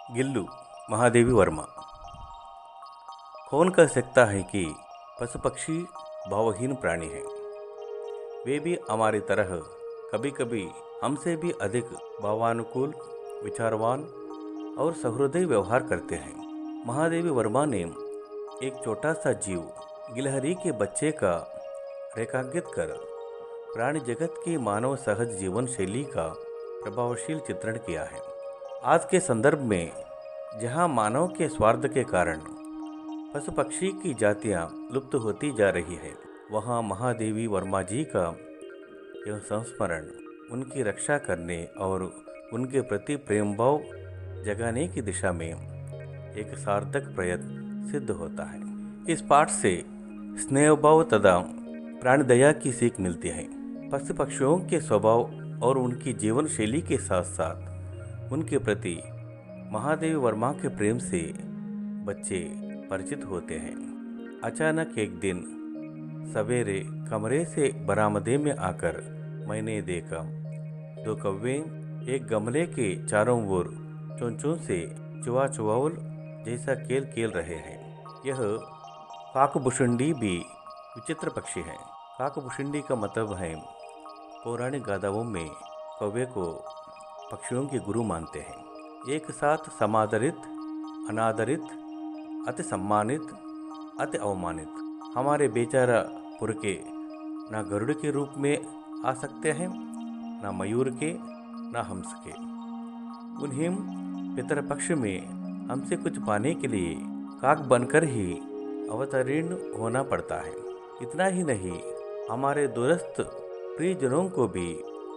गिल्लू महादेवी वर्मा। कौन कह सकता है कि पशु पक्षी भावहीन प्राणी हैं। वे भी हमारी तरह कभी कभी हमसे भी अधिक भावानुकूल, विचारवान और सहृदय व्यवहार करते हैं। महादेवी वर्मा ने एक छोटा सा जीव गिलहरी के बच्चे का रेखांकित कर प्राणी जगत की मानव सहज जीवन शैली का प्रभावशील चित्रण किया है। आज के संदर्भ में जहां मानव के स्वार्थ के कारण पशु पक्षी की जातियां लुप्त होती जा रही है, वहां महादेवी वर्मा जी का यह संस्मरण उनकी रक्षा करने और उनके प्रति प्रेम भाव जगाने की दिशा में एक सार्थक प्रयत्न सिद्ध होता है। इस पाठ से स्नेह भाव तथा प्राण दया की सीख मिलती है। पशु पक्षियों के स्वभाव और उनकी जीवन शैली के साथ साथ उनके प्रति महादेवी वर्मा के प्रेम से बच्चे परिचित होते हैं। अचानक एक दिन सवेरे कमरे से बरामदे में आकर मैंने देखा दो कौवे एक गमले के चारों ओर चोंचों से चुवा चुवाउल जैसा खेल खेल रहे हैं। यह काकभुषुंडी भी विचित्र पक्षी है। काकभुषुंडी का मतलब है, पौराणिक गाथाओं में कौवे को पक्षियों के गुरु मानते हैं। एक साथ समादरित, अनादरित, अति सम्मानित, अति अवमानित। हमारे बेचारा पुरके ना गरुड़ के रूप में आ सकते हैं, ना मयूर के, ना हंस के। उन्हें पितरपक्ष में हमसे कुछ पाने के लिए काक बनकर ही अवतरीर्ण होना पड़ता है। इतना ही नहीं, हमारे दूरस्थ प्रियजनों को भी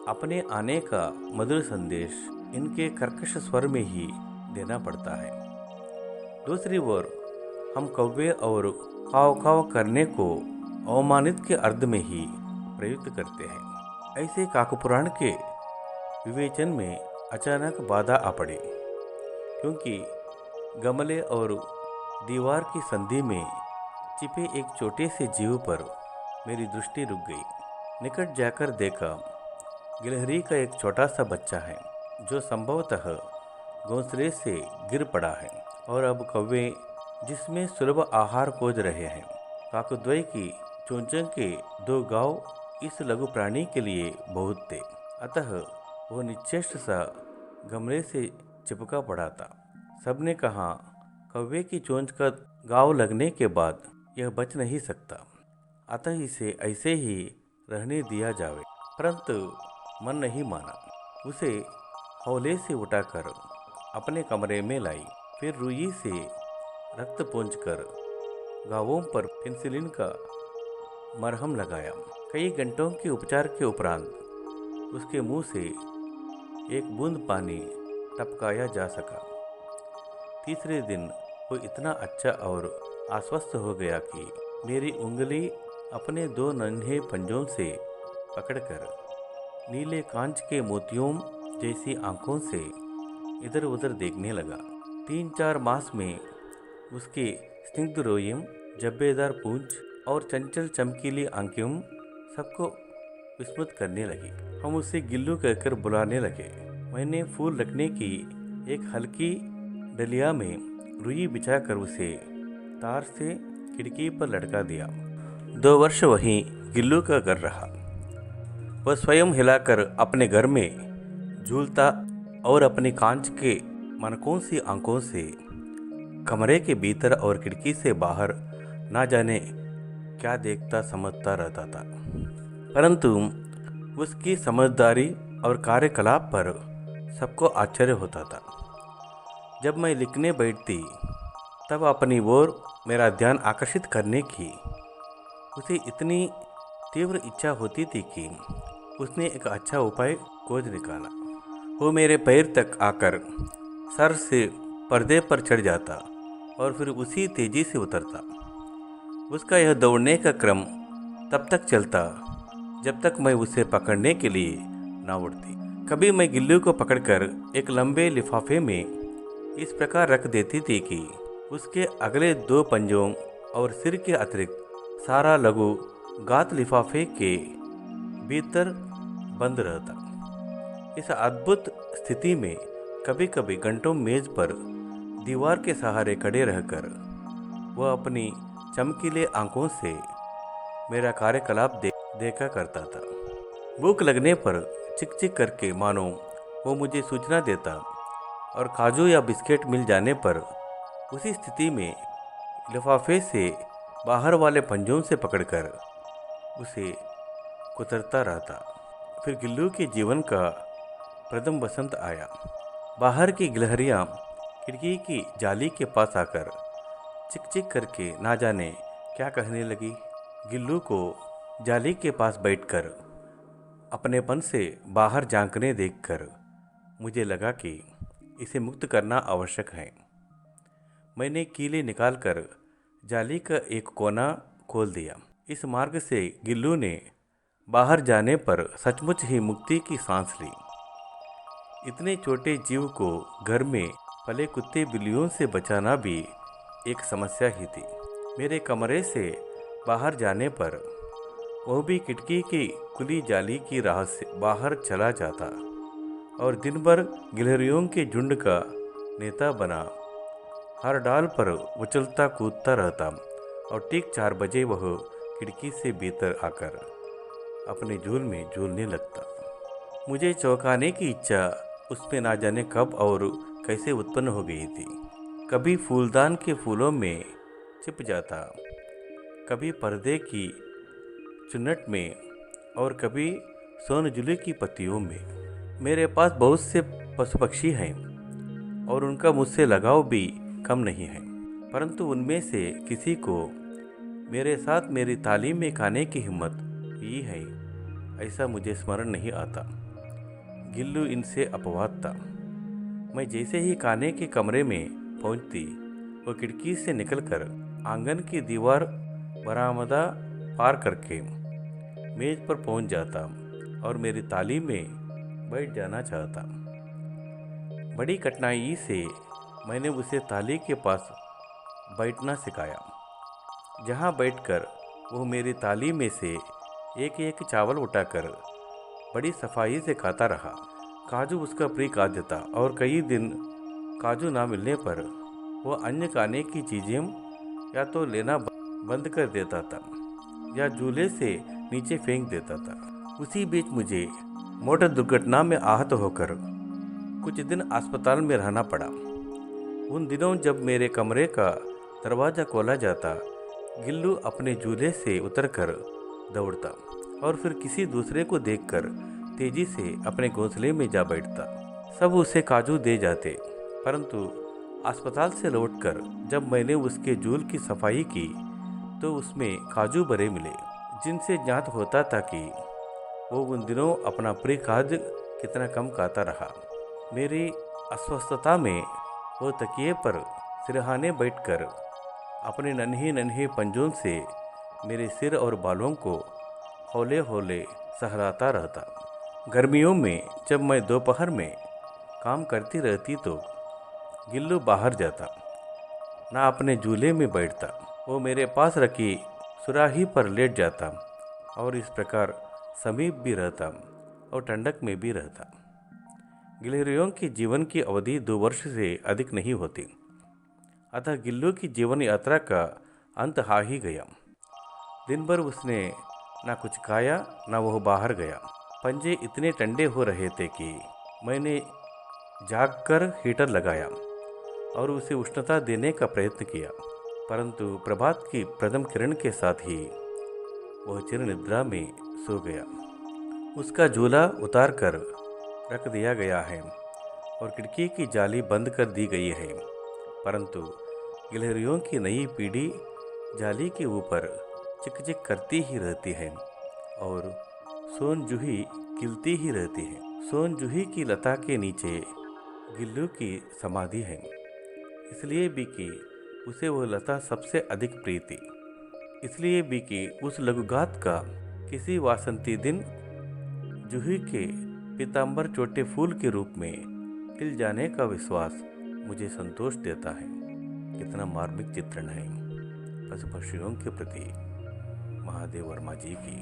अपने आने का मधुर संदेश इनके कर्कश स्वर में ही देना पड़ता है। दूसरी ओर हम कौवे और काव काव करने को अवमानित के अर्थ में ही प्रयुक्त करते हैं। ऐसे काकपुराण के विवेचन में अचानक बाधा आ पड़ी, क्योंकि गमले और दीवार की संधि में छिपे एक छोटे से जीव पर मेरी दृष्टि रुक गई। निकट जाकर देखा, गिलहरी का एक छोटा सा बच्चा है जो संभवतः घोंसले से गिर पड़ा है और अब कौवे जिसमें सुलभ आहार खोज रहे हैं। काकद्वय की चोंचों के दो गांव इस लघु प्राणी के लिए बहुत थे, अतः वह निश्चेष्ट सा गमले से चिपका पड़ा था। सबने कहा, कौवे की चोंच का घाव लगने के बाद यह बच नहीं सकता, अतः इसे ऐसे ही रहने दिया जावे। परंतु मन नहीं माना। उसे हौले से उठाकर अपने कमरे में लाई, फिर रुई से रक्त पोंछकर घावों पर पेनिसिलिन का मरहम लगाया। कई घंटों के उपचार के उपरांत उसके मुंह से एक बूंद पानी टपकाया जा सका। तीसरे दिन वो इतना अच्छा और आश्वस्त हो गया कि मेरी उंगली अपने दो नन्हे पंजों से पकड़कर नीले कांच के मोतियों जैसी आंखों से इधर उधर देखने लगा। 3-4 मास में उसके स्निग्ध रोयम, जब्बेदार पूंछ और चंचल चमकीली आंखें सबको विस्मित करने लगी। हम उसे गिल्लू कहकर बुलाने लगे। मैंने फूल रखने की एक हल्की डलिया में रुई बिछाकर उसे तार से खिड़की पर लटका दिया। 2 वर्ष वहीं गिल्लू का घर रहा। वह स्वयं हिलाकर अपने घर में झूलता और अपनी कांच के मनकों सी आंखों से कमरे के भीतर और खिड़की से बाहर ना जाने क्या देखता समझता रहता था। परंतु उसकी समझदारी और कार्यकलाप पर सबको आश्चर्य होता था। जब मैं लिखने बैठती तब अपनी ओर मेरा ध्यान आकर्षित करने की उसे इतनी तीव्र इच्छा होती थी कि उसने एक अच्छा उपाय खोज निकाला। वो मेरे पैर तक आकर सर से पर्दे पर चढ़ जाता और फिर उसी तेजी से उतरता। उसका यह दौड़ने का क्रम तब तक चलता जब तक मैं उसे पकड़ने के लिए ना उड़ती। कभी मैं गिल्लू को पकड़कर एक लंबे लिफाफे में इस प्रकार रख देती थी कि उसके अगले 2 पंजों और सिर के अतिरिक्त सारा लघु गात लिफाफे के भीतर बंद रहता। इस अद्भुत स्थिति में कभी कभी घंटों मेज पर दीवार के सहारे खड़े रहकर वह अपनी चमकीले आंखों से मेरा कार्यकलाप देखा करता था। भूख लगने पर चिक चिक करके मानो वो मुझे सूचना देता और काजू या बिस्किट मिल जाने पर उसी स्थिति में लिफाफे से बाहर वाले पंजों से पकड़कर उसे कुतरता रहता। फिर गिल्लू के जीवन का प्रथम बसंत आया। बाहर की गिलहरियाँ खिड़की की जाली के पास आकर चिक चिक करके ना जाने क्या कहने लगी। गिल्लू को जाली के पास बैठकर अपनेपन से बाहर झांकने देखकर मुझे लगा कि इसे मुक्त करना आवश्यक है। मैंने कीले निकालकर जाली का एक कोना खोल दिया। इस मार्ग से गिल्लू ने बाहर जाने पर सचमुच ही मुक्ति की सांस ली। इतने छोटे जीव को घर में पले कुत्ते बिल्लियों से बचाना भी एक समस्या ही थी। मेरे कमरे से बाहर जाने पर वह भी खिड़की की खुली जाली की राह से बाहर चला जाता और दिन भर गिलहरियों के झुंड का नेता बना हर डाल पर उछलता कूदता रहता और ठीक 4 बजे वह खिड़की से भीतर आकर अपने झूल में झूलने लगता। मुझे चौंकाने की इच्छा उसमें ना जाने कब और कैसे उत्पन्न हो गई थी। कभी फूलदान के फूलों में छिप जाता, कभी पर्दे की चुन्नट में और कभी सोनजुली की पत्तियों में। मेरे पास बहुत से पशु पक्षी हैं और उनका मुझसे लगाव भी कम नहीं है, परंतु उनमें से किसी को मेरे साथ मेरी तालीम में खाने की हिम्मत हुई है ऐसा मुझे स्मरण नहीं आता। गिल्लू इनसे अपवाद था। मैं जैसे ही खाने के कमरे में पहुंचती, वो खिड़की से निकलकर आंगन की दीवार बरामदा पार करके मेज पर पहुंच जाता और मेरी तालीम में बैठ जाना चाहता। बड़ी कठिनाई से मैंने उसे ताली के पास बैठना सिखाया, जहां बैठकर वो मेरी ताली में से एक एक चावल उठाकर बड़ी सफाई से खाता रहा। काजू उसका प्रिय खाद्य था और कई दिन काजू ना मिलने पर वो अन्य खाने की चीज़ें या तो लेना बंद कर देता था या झूले से नीचे फेंक देता था। उसी बीच मुझे मोटर दुर्घटना में आहत होकर कुछ दिन अस्पताल में रहना पड़ा। उन दिनों जब मेरे कमरे का दरवाज़ा खोला जाता, गिल्लू अपने झूले से उतरकर दौड़ता और फिर किसी दूसरे को देखकर तेजी से अपने घोंसले में जा बैठता। सब उसे काजू दे जाते, परंतु अस्पताल से लौटकर जब मैंने उसके झूल की सफाई की तो उसमें काजू भरे मिले, जिनसे ज्ञात होता था कि वो उन दिनों अपना प्रिय खाद्य कितना कम खाता रहा। मेरी अस्वस्थता में वो तकिए पर सिरहाने बैठकर अपने नन्हे नन्हे पंजों से मेरे सिर और बालों को हौले हौले सहलाता रहता। गर्मियों में जब मैं दोपहर में काम करती रहती तो गिल्लू बाहर जाता, ना अपने झूले में बैठता, वो मेरे पास रखी सुराही पर लेट जाता और इस प्रकार समीप भी रहता और ठंडक में भी रहता। गिलहरियों की जीवन की अवधि 2 वर्ष से अधिक नहीं होती, अतः गिल्लू की जीवन यात्रा का अंत आ ही गया। दिन भर उसने ना कुछ खाया ना वह बाहर गया। पंजे इतने ठंडे हो रहे थे कि मैंने जागकर हीटर लगाया और उसे उष्णता देने का प्रयत्न किया, परंतु प्रभात की प्रथम किरण के साथ ही वह चिर निद्रा में सो गया। उसका झूला उतार कर रख दिया गया है और खिड़की की जाली बंद कर दी गई है, परंतु गिलहरियों की नई पीढ़ी जाली के ऊपर चिकचिक करती ही रहती है और सोनजूही खिलती ही रहती है। सोनजूही की लता के नीचे गिल्लू की समाधि है, इसलिए भी कि उसे वह लता सबसे अधिक प्रिय थी। इसलिए भी कि उस लघुघात का किसी वासंती दिन जूही के पीतांबर छोटे फूल के रूप में खिल जाने का विश्वास मुझे संतोष देता है। कितना मार्मिक चित्रण है पशु पक्षियों के प्रति महादेव वर्मा जी की।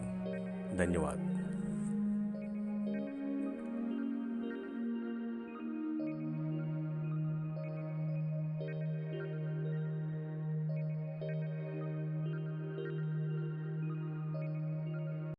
धन्यवाद।